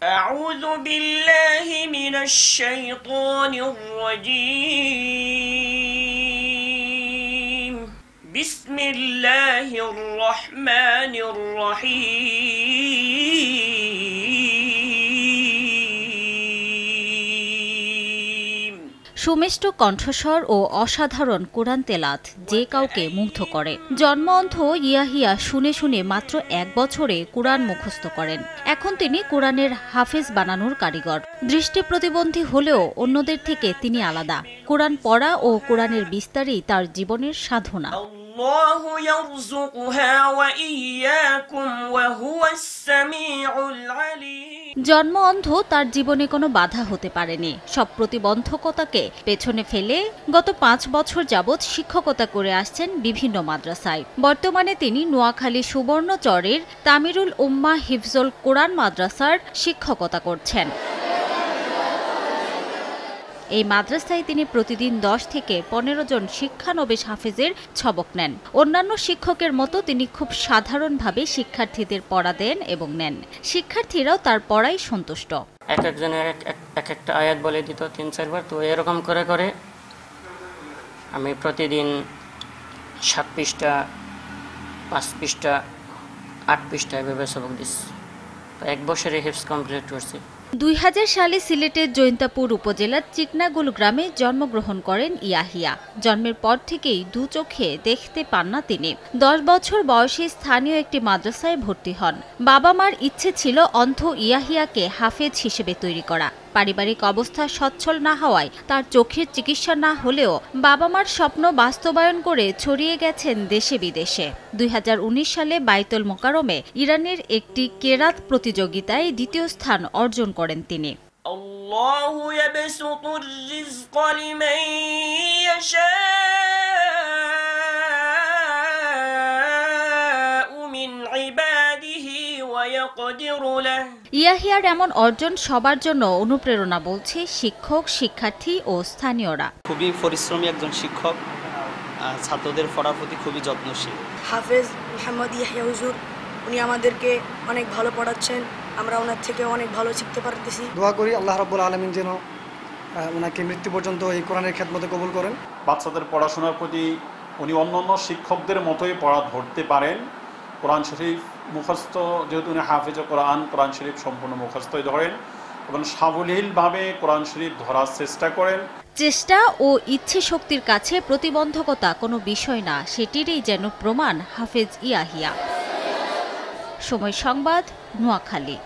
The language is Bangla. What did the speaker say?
أعوذ بالله من الشيطان الرجيم بسم الله الرحمن الرحيم সুমিষ্ট কণ্ঠস্বর ও অসাধারণ কোরআন তেলাওয়াত যে কাউকে মুগ্ধ করে। জন্ম অন্ধ ইয়াহিয়া শুনে শুনে মাত্র 1 বছরে কোরআন মুখস্থ করেন। এখন তিনি কোরআনের হাফেজ বানানোর কারিগর। দৃষ্টি প্রতিবন্ধী হলেও অন্যদের থেকে তিনি আলাদা। কোরআন পড়া ও কোরআনের বিস্তারই তার জীবনের সাধনা। الله يرزقها وإياكم وهو السميع العليم জন্ম অন্ধ তার জীবনে কোনো বাধা হতে পারেনি। সব প্রতিবন্ধকতাকে পেছনে ফেলে গত 5 বছর যাবৎ শিক্ষকতা করে আসছেন বিভিন্ন মাদ্রাসায়। বর্তমানে তিনি নোয়াখালী সুবর্ণচরের তামিরুল উম্মাহ হিফজুল কোরআন মাদ্রাসার শিক্ষকতা করছেন। এই মাদ্রাসায় তিনি প্রতিদিন 10 থেকে 15 জন শিক্ষানবিশ হাফেজের ছবক নেন। অন্যান্য শিক্ষকের মতো তিনি খুব সাধারণভাবে শিক্ষার্থীদের পড়া দেন এবং নেন। শিক্ষার্থীরাও তার পড়ায় সন্তুষ্ট। একজনের একটা আয়াত বলে দিত 3-4 বার। তো এরকম করে করে আমি প্রতিদিন 7 পৃষ্ঠা, 5 পৃষ্ঠা, 8 পৃষ্ঠা এভাবে সবক দিচ্ছি। তো 1 বছরে হিফজ কমপ্লিট করছি। 2000 সালে সিলেটের জৈন্তাপুর উপজেলার চিকনাগুল গ্রামে জন্মগ্রহণ করেন ইয়াহিয়া। জন্মের পর থেকেই 2 চোখে দেখতে পান না তিনি। 10 বছর বয়সে স্থানীয় একটি মাদ্রাসায় ভর্তি হন। বাবা মার ইচ্ছে ছিল অন্ধ ইয়াহিয়াকে হাফেজ হিসেবে তৈরি করা। পারিবারিক অবস্থা সচ্ছল না হওয়ায় তার চোখের চিকিৎসা না হলেও বাবা মার স্বপ্ন বাস্তবায়ন করে ছড়িয়ে গেছেন দেশে বিদেশে। 2019 সালে বাইতুল মোকাররমে ইরানের একটি কেরাত প্রতিযোগিতায় 2য় স্থান অর্জন করেন তিনি। আল্লাহু ইয়াবসুতুর রিজকা লিমান ইয়াশাউ মিন ইবাদিহি ওয়া ইয়াকদিরু লাহু। ইয়াহিয়ার এমন অর্জন সবার জন্য অনুপ্রেরণা বলছে শিক্ষক, শিক্ষার্থী ও স্থানীয়রা। খুবই পরিশ্রমী একজন শিক্ষক, ছাত্রদের পড়ার প্রতি খুবই যত্নশীল। হাফেজ মোহাম্মদ ইয়াহিয়া হুজুর, উনি আমাদেরকে অনেক ভালো পড়াচ্ছেন। আমরা ওনার থেকে অনেক ভালো শিখতে পারতেছি। দোয়া করি আল্লাহ রাব্বুল আলামিন যেন ওনাকে মৃত্যু পর্যন্ত এই কোরআনের খেদমতে কবুল করেন। বাচ্চাদের পড়াশোনার প্রতি উনি অন্যান্য শিক্ষকদের মতোই পড়া ধরতে পারেন। কোরআন শরীফ মুখস্থ, যেহেতু উনি হাফেজ কোরআন, কোরআন শরীফ সম্পূর্ণ মুখস্থই ধরেন এবং সাবলীলভাবে কোরআন শরীফ ধরার চেষ্টা করেন। চেষ্টা ও ইচ্ছে শক্তির কাছে প্রতিবন্ধকতা কোনো বিষয় না, সেটিরই যেন প্রমাণ হাফেজ ইয়াহিয়া। সময় সংবাদ, নোয়াখালী।